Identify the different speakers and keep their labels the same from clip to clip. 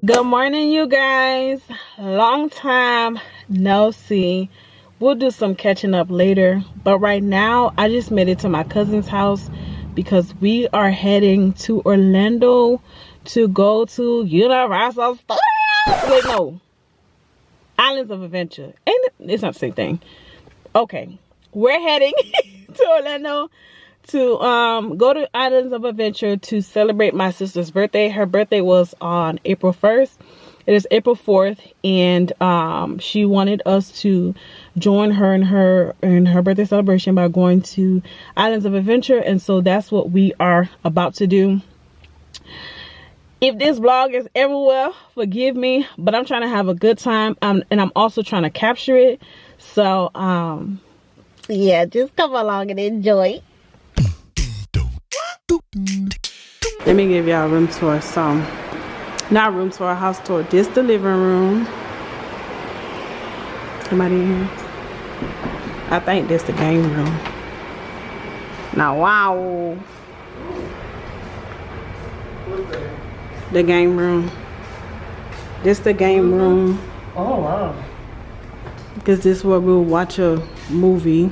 Speaker 1: Good morning, you guys. Long time no see. We'll do some catching up later, but right now I just made it to my cousin's house because we are heading to Orlando to go to Universal Studios. Wait, no, Islands of Adventure. Ain't it? It's not the same thing. Okay, we're heading to Orlando to go to Islands of Adventure to celebrate my sister's birthday. Her birthday was on April 1st. It is April 4th, and she wanted us to join her in her birthday celebration by going to Islands of Adventure, and so that's what we are about to do. If this vlog is everywhere, forgive me, but I'm trying to have a good time, and I'm also trying to capture it. So yeah, just come along and enjoy. Let me give y'all a room tour. So, not room tour, house tour. This the living room. Somebody in here? I think this the game room. Now, wow. The game room. This the game room.
Speaker 2: Oh, wow.
Speaker 1: Because this is where we'll watch a movie.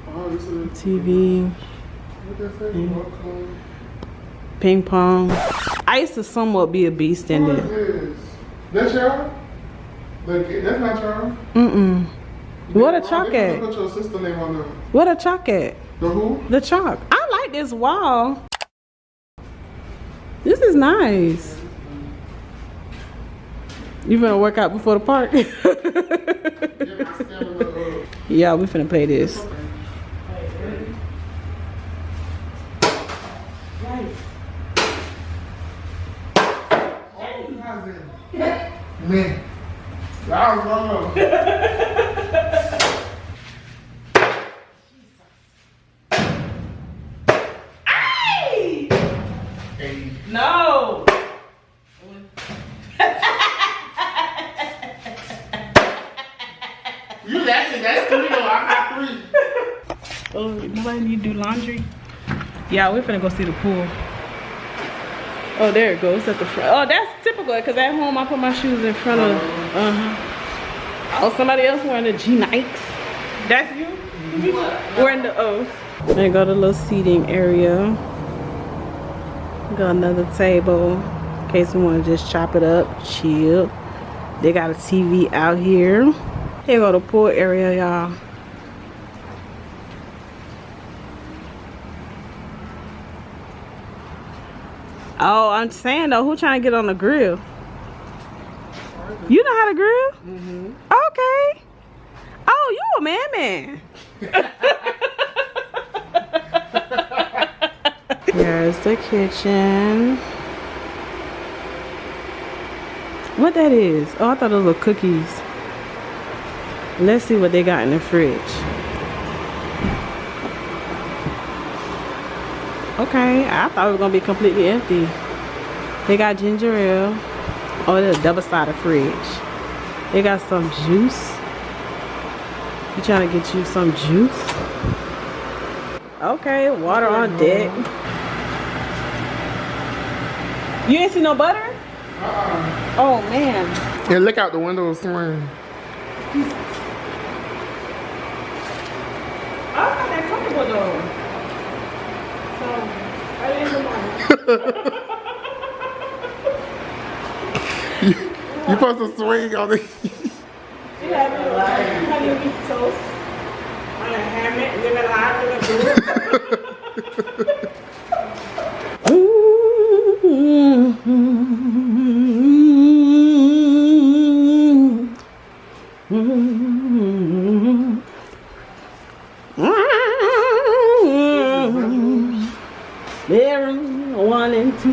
Speaker 2: Oh, this is
Speaker 1: TV. Ping pong. I used to somewhat be a beast in
Speaker 2: what
Speaker 1: it.
Speaker 2: is this? That's y'all? That's not y'all?
Speaker 1: Mm-mm. What a chalk
Speaker 2: They
Speaker 1: at?
Speaker 2: put your sister name on the
Speaker 1: What a chalk at?
Speaker 2: who?
Speaker 1: The chalk. I like this wall. This is nice. You finna work out before the park? Yeah, we finna play this.
Speaker 2: Man, that was wrong.
Speaker 1: Hey!
Speaker 2: Hey,
Speaker 1: No!
Speaker 2: you laughing? That's 3 though. I got 3.
Speaker 1: Oh, nobody need to do laundry? Yeah, we're finna go see the pool. Oh, there it goes at the front. Oh, that's typical, because at home I put my shoes in front of. Oh, somebody else wearing the G Nikes. That's you? Wearing the O. Then go to the little seating area. Got another table in case we want to just chop it up, chill. They got a TV out here. Here go the pool area, y'all. Oh, I'm saying though, who trying to get on the grill? You know how to grill?
Speaker 2: Mm-hmm.
Speaker 1: Okay. Oh, you a man. Here's the kitchen. What that is? Oh, I thought those were cookies. Let's see what they got in the fridge. Okay, I thought it was gonna be completely empty. They got ginger ale. Oh, there's a double-sided fridge. They got some juice. You trying to get you some juice? Okay, water on deck. You ain't see no butter? Oh man.
Speaker 2: Yeah, look out the window, swing.
Speaker 1: I'm not that comfortable though. So, early in the morning.
Speaker 2: You supposed to swing on the.
Speaker 1: You have honey wheat toast on a hammock, living live, living good. There, 1 and 2.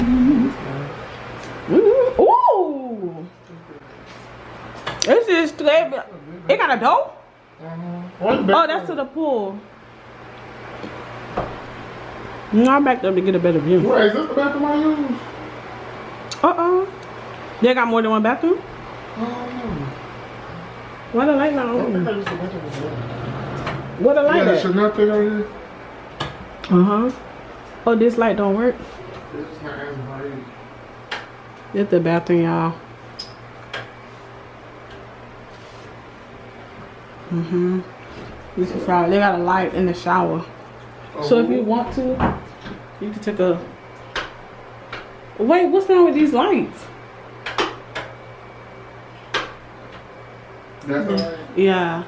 Speaker 1: Ooh, this is straight. It got a door? Oh, that's to the pool. No, I'm back there to get a better view.
Speaker 2: Wait, is this the bathroom I use?
Speaker 1: They got more than one bathroom? Why the light not
Speaker 2: I
Speaker 1: on?
Speaker 2: think I used the bathroom before.
Speaker 1: What the light
Speaker 2: Yeah,
Speaker 1: at?
Speaker 2: should not thing on here.
Speaker 1: Oh, this light don't work?
Speaker 2: It's not as bright.
Speaker 1: It's the bathroom, y'all. This is right. They got a light in the shower. So if you want to, you can take a... Wait, what's wrong with these lights?
Speaker 2: That's all right.
Speaker 1: Yeah,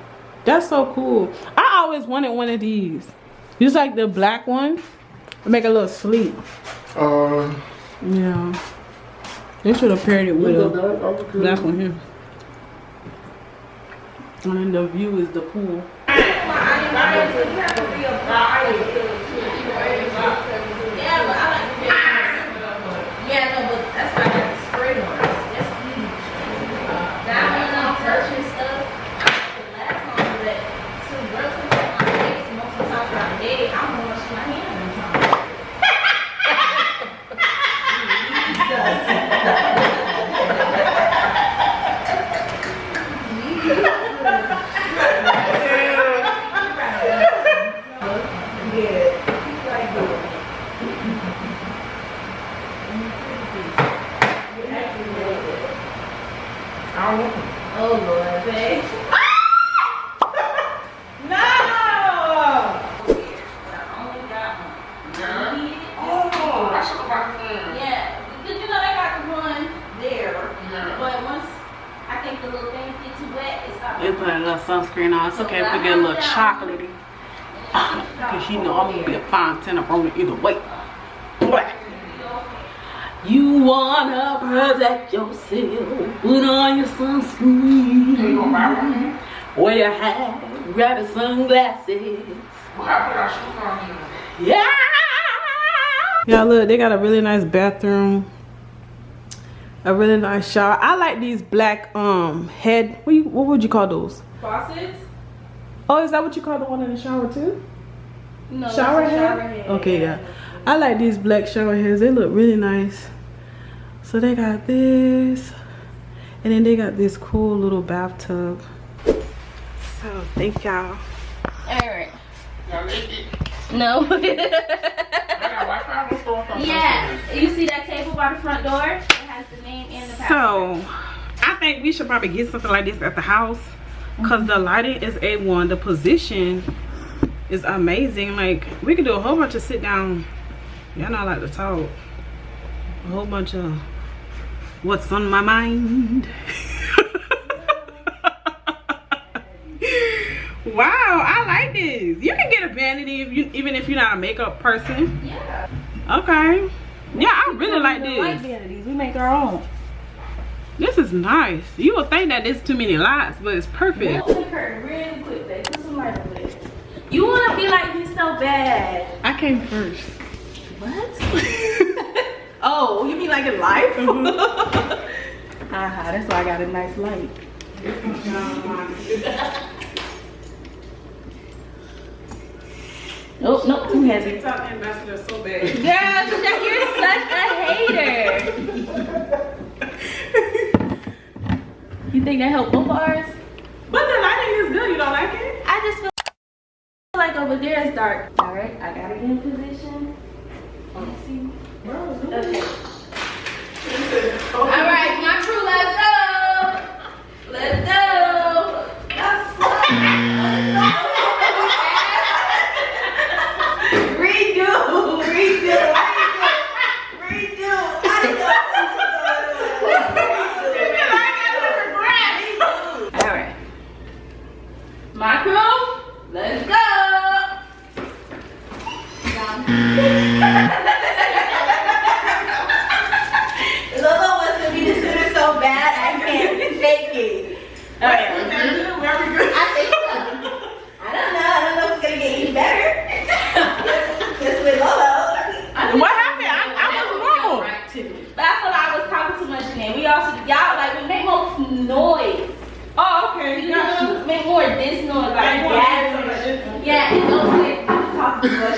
Speaker 1: that's so cool. I always wanted one of these. Just like the black one. Make a little sleep. Yeah. They should have paired it with a black one here. And then the view is the pool.
Speaker 3: Yeah, no, but that's why I got the spray ones. That's easy. Now when I'm touching stuff, the last time that some girls can touch my face multiple times throughout the day, I'm gonna wash my hands every time. Oh Lord, babe. No! I only got one.
Speaker 2: Oh, I should have bought one.
Speaker 3: Yeah, because you know they got the one there.
Speaker 2: Yeah.
Speaker 3: But once I think the little things get too wet, it stops.
Speaker 1: They put a little sunscreen on. It's okay if we get a little chocolatey. Because you know I'm going to be a fine tenor on it either way. You wanna protect yourself, put on your sunscreen.
Speaker 2: You gonna buy one?
Speaker 1: Wear your hat, grab your sunglasses.
Speaker 2: Well, I put our shoes on here.
Speaker 1: Yeah! Yeah, look, they got a really nice bathroom. A really nice shower. I like these black head, what would you call those?
Speaker 3: Faucets?
Speaker 1: Oh, is that what you call the one in the shower too?
Speaker 3: No,
Speaker 1: Shower
Speaker 3: it's a
Speaker 1: head?
Speaker 3: shower head.
Speaker 1: Okay, yeah. I like these black shower heads. They look really nice. So they got this. And then they got this cool little bathtub. So thank y'all.
Speaker 3: Alright.
Speaker 2: Now, it-
Speaker 3: No.
Speaker 2: I got Wi-Fi on the store.
Speaker 3: Yeah. You see that table by the front door? It has the name and the password.
Speaker 1: So I think we should probably get something like this at the house. Cause the lighting is A1. The position is amazing. Like we could do a whole bunch of sit down. Y'all know I like to talk. A whole bunch of what's on my mind. Wow, I like this. You can get a vanity even if you're not a makeup person.
Speaker 3: Yeah.
Speaker 1: Okay. Yeah, I really like
Speaker 3: We don't like
Speaker 1: this.
Speaker 3: vanities. We make our own.
Speaker 1: This is nice. You would think that there's too many lights, but it's perfect.
Speaker 3: Open the curtain really quick, babe. Put some light over it. You wanna be like this so bad.
Speaker 1: I came first.
Speaker 3: What? Oh, you mean like in life? That's why I got a nice light. Oh, nope, too heavy.
Speaker 1: TikTok ambassador so bad.
Speaker 3: Girl, you're such a hater. You think that helped both of ours?
Speaker 1: But the lighting is good. You don't like it?
Speaker 3: I just feel like over there is dark. All right, I gotta get in position. Let's see. Okay. All right, my crew, let's go. Let's go. That's redo. All right, my crew, let's go. Lola wants to be the suitor so bad I can't fake it. Okay.
Speaker 1: Very good.
Speaker 3: I think so. I don't know if it's gonna get any better. Just with Lola.
Speaker 1: What happened? I was wrong.
Speaker 3: But I feel like I was talking too much in there. Y'all like we make more noise.
Speaker 1: Oh, okay.
Speaker 3: You know, make more this noise like
Speaker 1: more
Speaker 3: that. Yeah, and don't say talk too much.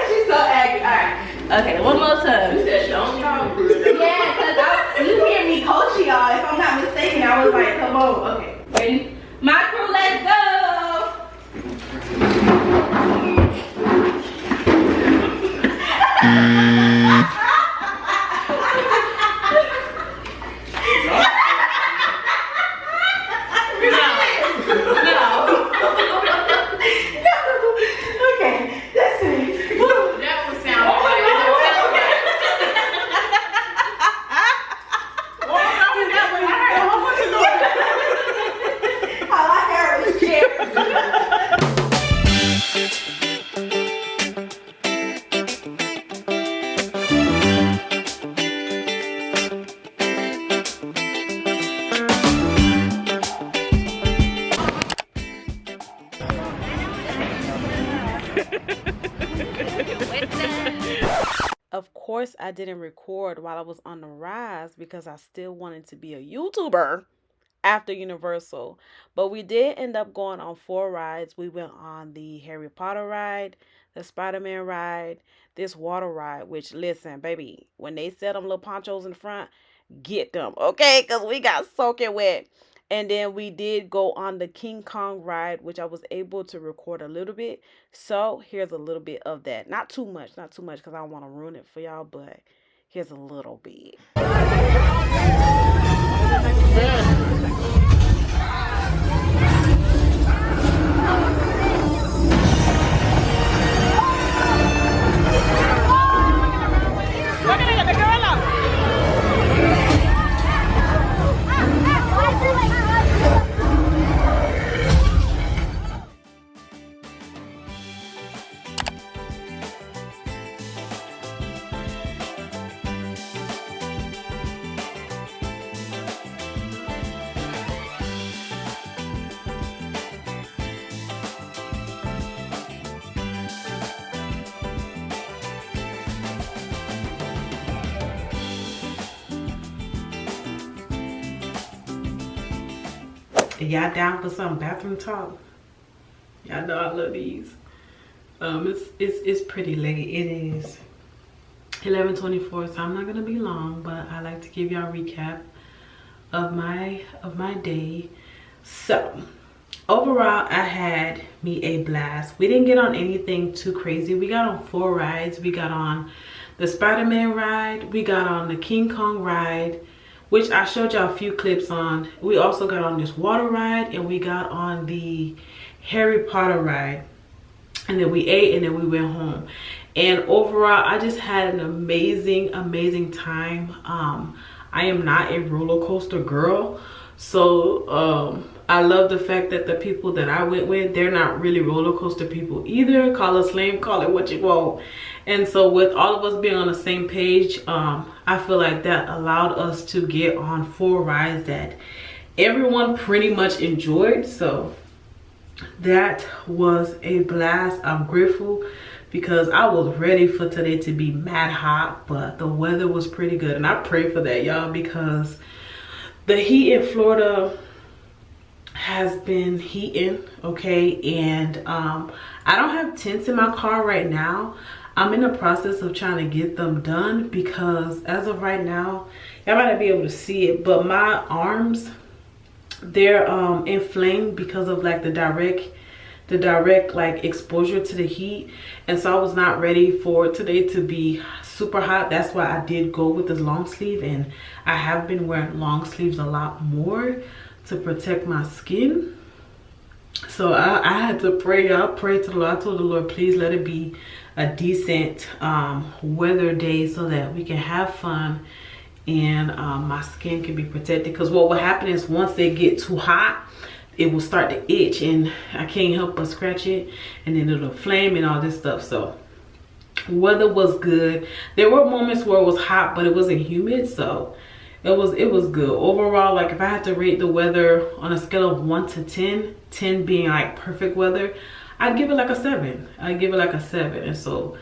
Speaker 3: She's so angry. Alright. Okay, one more time. Yeah, because you hear me coach y'all. If I'm not mistaken, I was like, come on. Okay. Ready? My crew, let's go.
Speaker 1: course, I didn't record while I was on the rides because I still wanted to be a YouTuber after Universal. But we did end up going on 4 rides. We went on the Harry Potter ride, the Spider-Man ride, this water ride, which, listen, baby, when they set them little ponchos in front, get them, okay? Because we got soaking wet. And then we did go on the King Kong ride, which I was able to record a little bit. So here's a little bit of that. Not too much, because I don't want to ruin it for y'all, but here's a little bit. Y'all down for some bathroom talk? Y'all know I love these. It's pretty late. It is 11:24, so I'm not gonna be long, but I like to give y'all a recap of my day. So overall, I had me a blast. We didn't get on anything too crazy. We got on 4 rides. We got on the Spider-Man ride, we got on the King Kong ride, which I showed y'all a few clips on. We also got on this water ride, and we got on the Harry Potter ride. And then we ate, and then we went home. And overall, I just had an amazing time. I am not a roller coaster girl. So I love the fact that the people that I went with, they're not really roller coaster people either. Call us lame, call it what you want. And so with all of us being on the same page, I feel like that allowed us to get on 4 rides that everyone pretty much enjoyed. So that was a blast. I'm grateful because I was ready for today to be mad hot, but the weather was pretty good. And I pray for that, y'all, because the heat in Florida has been heating, okay? And I don't have tents in my car right now. I'm in the process of trying to get them done because as of right now, y'all might not be able to see it, but my arms, they're inflamed because of like the direct like exposure to the heat. And so I was not ready for today to be super hot. That's why I did go with this long sleeve, and I have been wearing long sleeves a lot more to protect my skin. So I had to pray. I prayed to the Lord. I told the Lord, please let it be a decent weather day so that we can have fun and my skin can be protected. Because what will happen is once they get too hot, it will start to itch, and I can't help but scratch it, and then it'll flame and all this stuff. So weather was good. There were moments where it was hot, but it wasn't humid, so it was good overall. Like if I had to rate the weather on a scale of 1 to 10, 10 being like perfect weather, I'd give it like a 7. I'd give it like a 7. And so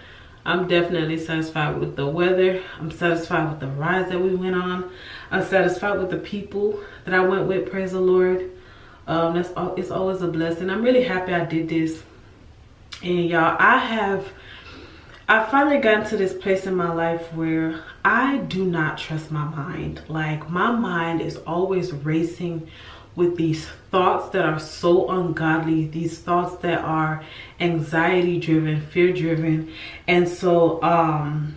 Speaker 1: I'm definitely satisfied with the weather. I'm satisfied with the rides that we went on. I'm satisfied with the people that I went with. Praise the Lord. It's always a blessing. I'm really happy I did this. And y'all, I finally gotten to this place in my life where I do not trust my mind. Like my mind is always racing with these thoughts that are so ungodly, these thoughts that are anxiety driven, fear driven. And so I'm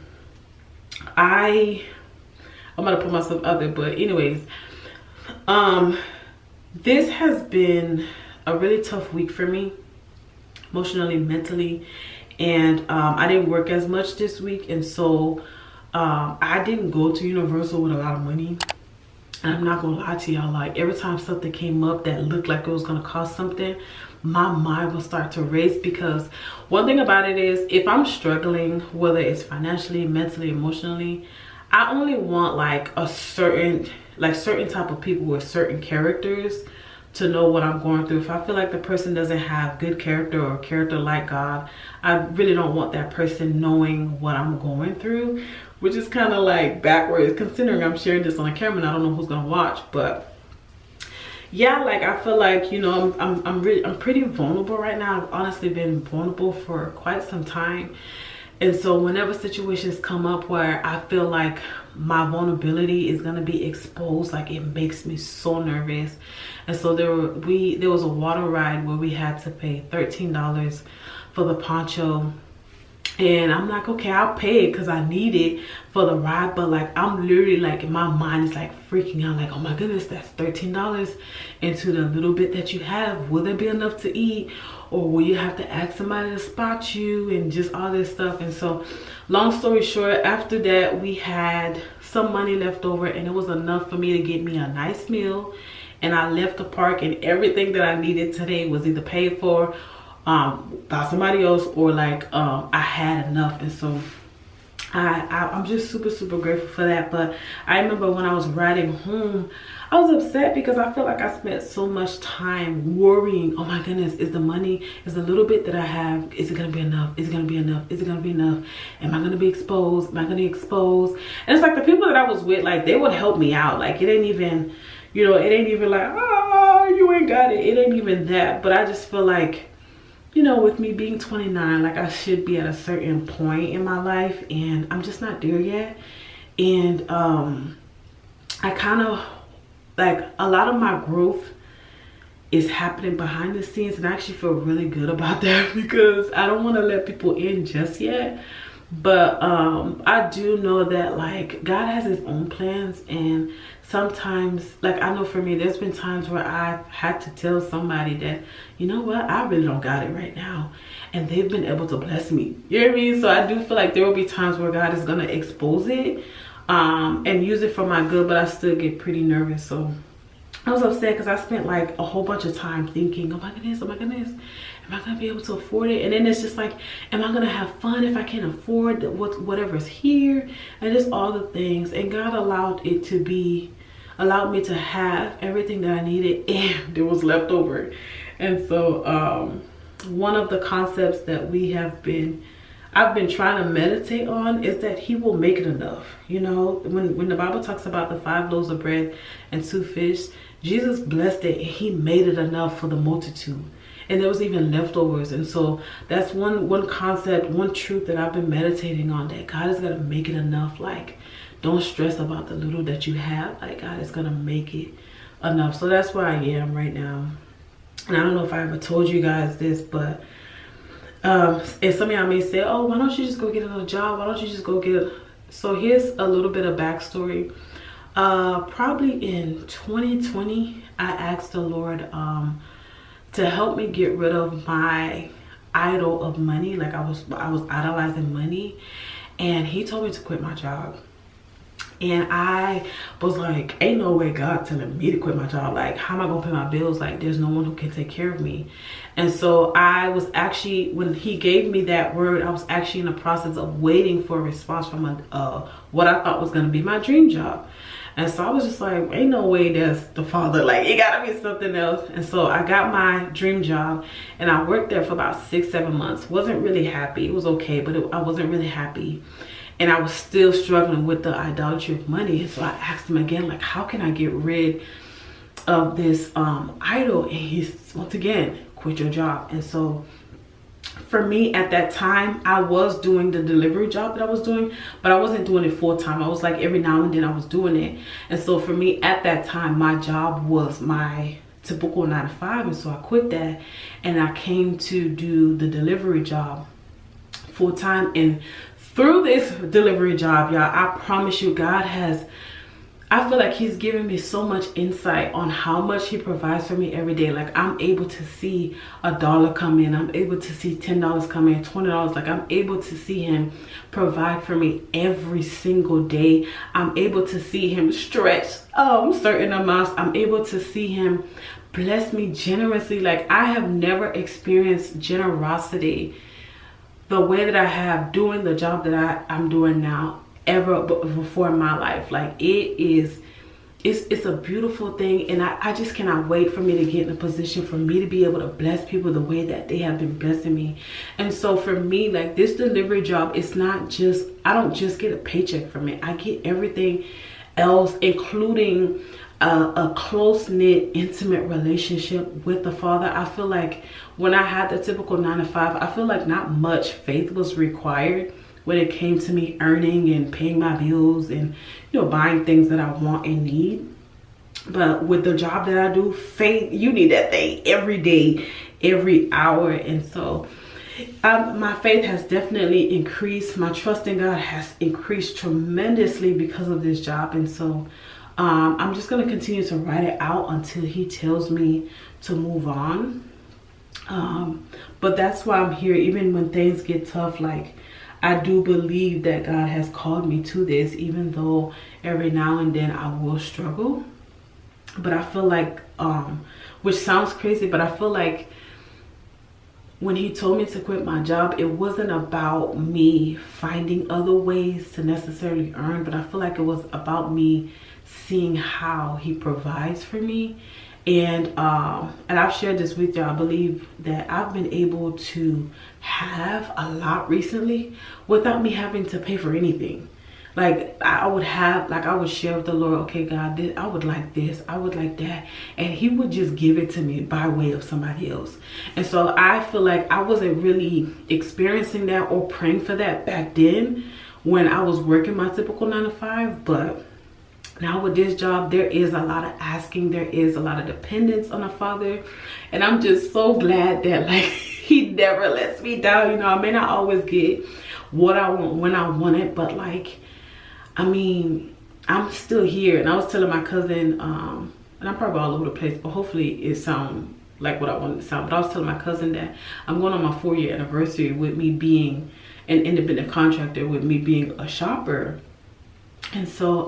Speaker 1: gonna put myself out there, but anyways, this has been a really tough week for me, emotionally, mentally, and I didn't work as much this week, and so I didn't go to Universal with a lot of money. And I'm not gonna lie to y'all, like every time something came up that looked like it was gonna cost something, my mind will start to race. Because one thing about it is, if I'm struggling, whether it's financially, mentally, emotionally, I only want like a certain type of people with certain characters to know what I'm going through. If I feel like the person doesn't have good character or character like God, I really don't want that person knowing what I'm going through, which is kind of like backwards considering I'm sharing this on a camera and I don't know who's gonna watch. But yeah, like I feel like, you know, I'm pretty vulnerable right now. I've honestly been vulnerable for quite some time. And so whenever situations come up where I feel like my vulnerability is going to be exposed, like it makes me so nervous. And so there was a water ride where we had to pay $13 for the poncho. And I'm like, okay, I'll pay it because I need it for the ride. But like, I'm literally like, my mind is like freaking out. Like, oh my goodness, that's $13 into the little bit that you have. Will there be enough to eat? Or will you have to ask somebody to spot you and just all this stuff? And so long story short, after that, we had some money left over and it was enough for me to get me a nice meal. And I left the park and everything that I needed today was either paid for by somebody else or like I had enough. And so I'm just super grateful for that. But I remember when I was riding home, I was upset because I feel like I spent so much time worrying, oh my goodness, is the the little bit that I have, is it gonna be enough? Is it gonna be enough? Is it gonna be enough? Am I gonna be exposed? Am I gonna be exposed? And it's like the people that I was with, like they would help me out. Like it ain't even, you know, it ain't even like, oh, you ain't got it. It ain't even that. But I just feel like, you know, with me being 29, like I should be at a certain point in my life and I'm just not there yet. And I kind of like a lot of my growth is happening behind the scenes and I actually feel really good about that because I don't want to let people in just yet. But I do know that like God has his own plans, and sometimes, like I know for me, there's been times where I've had to tell somebody that, you know what, I really don't got it right now, and they've been able to bless me. You know what I mean? So I do feel like there will be times where God is gonna expose it and use it for my good, but I still get pretty nervous. So I was upset because I spent like a whole bunch of time thinking, oh my goodness, am I gonna be able to afford it? And then it's just like, am I gonna have fun if I can't afford whatever's here? And just all the things. And God allowed me to have everything that I needed, and there was left over. And so one of the concepts that I've been trying to meditate on is that he will make it enough. You know, when the Bible talks about the 5 loaves of bread and 2 fish, Jesus blessed it and he made it enough for the multitude. And there was even leftovers. And so that's one concept, one truth that I've been meditating on, that God is gonna make it enough. Like, don't stress about the little that you have. Like, God is gonna make it enough. So that's where I am right now. And I don't know if I ever told you guys this, but and some of y'all may say, oh, why don't you just go get another job? Why don't you just go get So here's a little bit of backstory. Probably in 2020, I asked the Lord to help me get rid of my idol of money. Like I was idolizing money, and he told me to quit my job. And I was like, ain't no way God telling me to quit my job. Like, how am I gonna pay my bills? Like, there's no one who can take care of me. And so I was actually, when he gave me that word, I was actually in the process of waiting for a response from what I thought was gonna be my dream job. And so I was just like, ain't no way that's the Father. Like, it gotta be something else. And so I got my dream job, and I worked there for about 6-7 months. Wasn't really happy. It was okay, but I wasn't really happy. And I was still struggling with the idolatry of money. So I asked him again, like, how can I get rid of this idol? And he's, once again, quit your job. And so for me at that time, I was doing the delivery job that I was doing, but I wasn't doing it full time. I was like, every now and then I was doing it. And so for me at that time, my job was my typical 9 to 5. And so I quit that and I came to do the delivery job full time. And through this delivery job, y'all, I promise you, I feel like he's giving me so much insight on how much he provides for me every day. Like, I'm able to see $1 come in. I'm able to see $10 come in, $20. Like, I'm able to see him provide for me every single day. I'm able to see him stretch certain amounts. I'm able to see him bless me generously. Like, I have never experienced generosity the way that I have doing the job that I'm doing now ever before in my life. Like, it it's a beautiful thing, and I just cannot wait for me to get in a position for me to be able to bless people the way that they have been blessing me. And so for me, like, this delivery job, it's not just, I don't just get a paycheck from it. I get everything else, including a close-knit, intimate relationship with the Father. I feel like when I had the typical 9-to-5, I feel like not much faith was required when it came to me earning and paying my bills and, you know, buying things that I want and need. But with the job that I do, faith, you need that thing every day, every hour. And so my faith has definitely increased. My trust in God has increased tremendously because of this job. And so I'm just going to continue to write it out until he tells me to move on. But that's why I'm here, even when things get tough. Like, I do believe that God has called me to this, even though every now and then I will struggle. But I feel like, which sounds crazy, but I feel like when he told me to quit my job, it wasn't about me finding other ways to necessarily earn, but I feel like it was about me seeing how he provides for me. And I've shared this with you. I believe that I've been able to have a lot recently without me having to pay for anything. Like, I would share with the Lord, okay, God, I would like this, I would like that, and he would just give it to me by way of somebody else. And so I feel like I wasn't really experiencing that or praying for that back then when I was working my typical 9-to-5. But now with this job, there is a lot of asking, there is a lot of dependence on the Father, and I'm just so glad that, like, he never lets me down. You know, I may not always get what I want when I want it, but, like, I mean, I'm still here. And I was telling my cousin, and I'm probably all over the place, but hopefully it sounds like what I wanted to sound. But I was telling my cousin that I'm going on my 4-year anniversary with me being an independent contractor, with me being a shopper. And so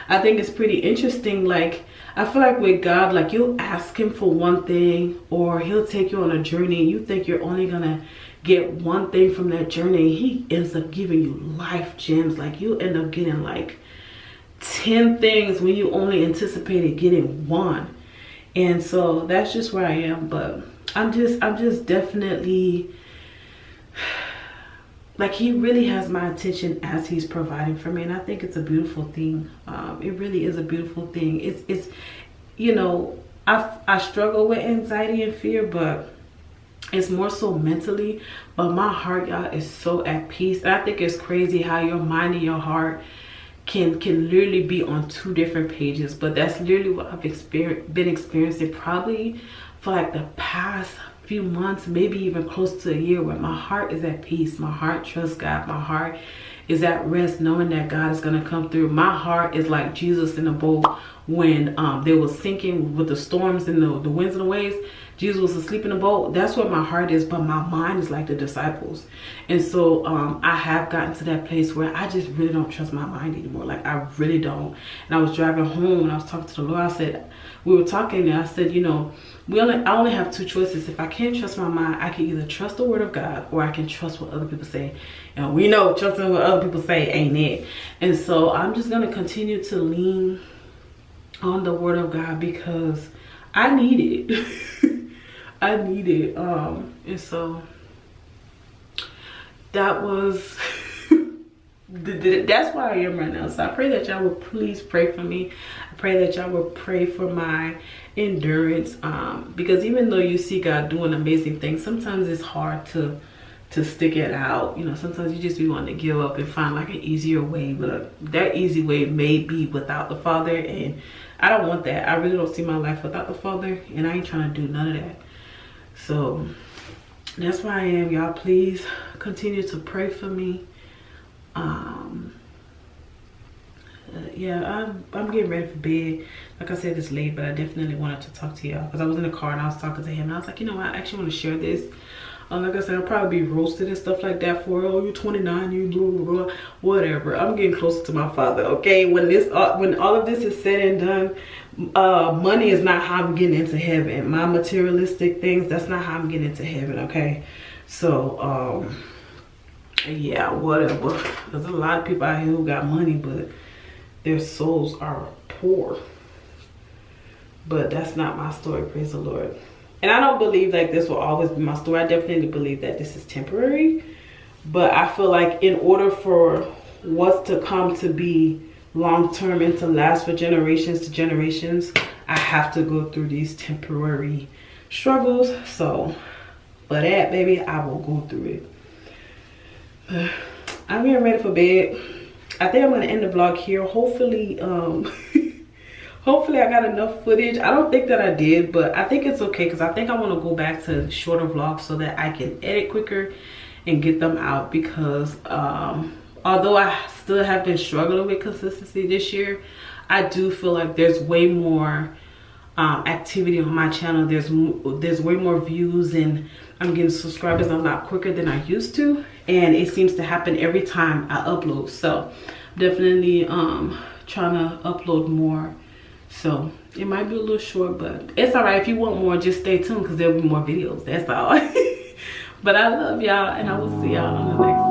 Speaker 1: I think it's pretty interesting. Like, I feel like with God, like, you'll ask him for one thing, or he'll take you on a journey and you think you're only gonna get one thing from that journey. He ends up giving you life gems. Like, you end up getting like 10 things when you only anticipated getting one. And so that's just where I am. But I'm just definitely, like, he really has my attention as he's providing for me, and I think it's a beautiful thing. It really is a beautiful thing. It's you know, I struggle with anxiety and fear, but it's more so mentally. But my heart, y'all, is so at peace. And I think it's crazy how your mind and your heart can literally be on 2 different pages. But that's literally what I've been experiencing probably for like the past few months, maybe even close to a year, where my heart is at peace. My heart trusts God. My heart is at rest, knowing that God is going to come through. My heart is like Jesus in the boat when they were sinking with the storms and the winds and the waves. Jesus was asleep in the boat. That's what my heart is, but my mind is like the disciples. And so I have gotten to that place where I just really don't trust my mind anymore. Like, I really don't. And I was driving home and I was talking to the Lord. I said, we were talking, and I said, you know, I only have 2 choices. If I can't trust my mind, I can either trust the word of God, or I can trust what other people say. And we know trusting what other people say ain't it. And so I'm just going to continue to lean on the word of God, because I need it. I need it. And so that was that's where I am right now. So I pray that y'all will please pray for me. I pray that y'all will pray for my endurance, because even though you see God doing amazing things, sometimes it's hard to stick it out. You know, sometimes you just be wanting to give up and find like an easier way, but that easy way may be without the Father, and I don't want that. I really don't see my life without the Father, and I ain't trying to do none of that. So that's where I am, y'all. Please continue to pray for me. Yeah, I'm getting ready for bed. Like I said, it's late, but I definitely wanted to talk to y'all, because I was in the car and I was talking to him, and I was like, you know what, I actually want to share this. Like I said, I'll probably be roasted and stuff like that for, oh, you're 29, you blah, blah, blah, whatever. I'm getting closer to my Father, okay? When all of this is said and done, money is not how I'm getting into heaven. My materialistic things, that's not how I'm getting into heaven, okay? So, yeah, whatever. There's a lot of people out here who got money, but their souls are poor. But that's not my story, praise the Lord. And I don't believe like this will always be my story. I definitely believe that this is temporary. But I feel like in order for what's to come to be long-term and to last for generations to generations, I have to go through these temporary struggles. So for that, baby, I will go through it. I'm getting ready for bed. I think I'm gonna end the vlog here. Hopefully hopefully I got enough footage. I don't think that I did, but I think it's okay because I think I want to go back to shorter vlogs so that I can edit quicker and get them out, because although I still have been struggling with consistency this year, I do feel like there's way more activity on my channel. There's way more views and I'm getting subscribers a lot quicker than I used to, and it seems to happen every time I upload. So definitely trying to upload more. So it might be a little short, but it's all right. If you want more, just stay tuned because there'll be more videos. That's all. But I love y'all, and I will see y'all on the next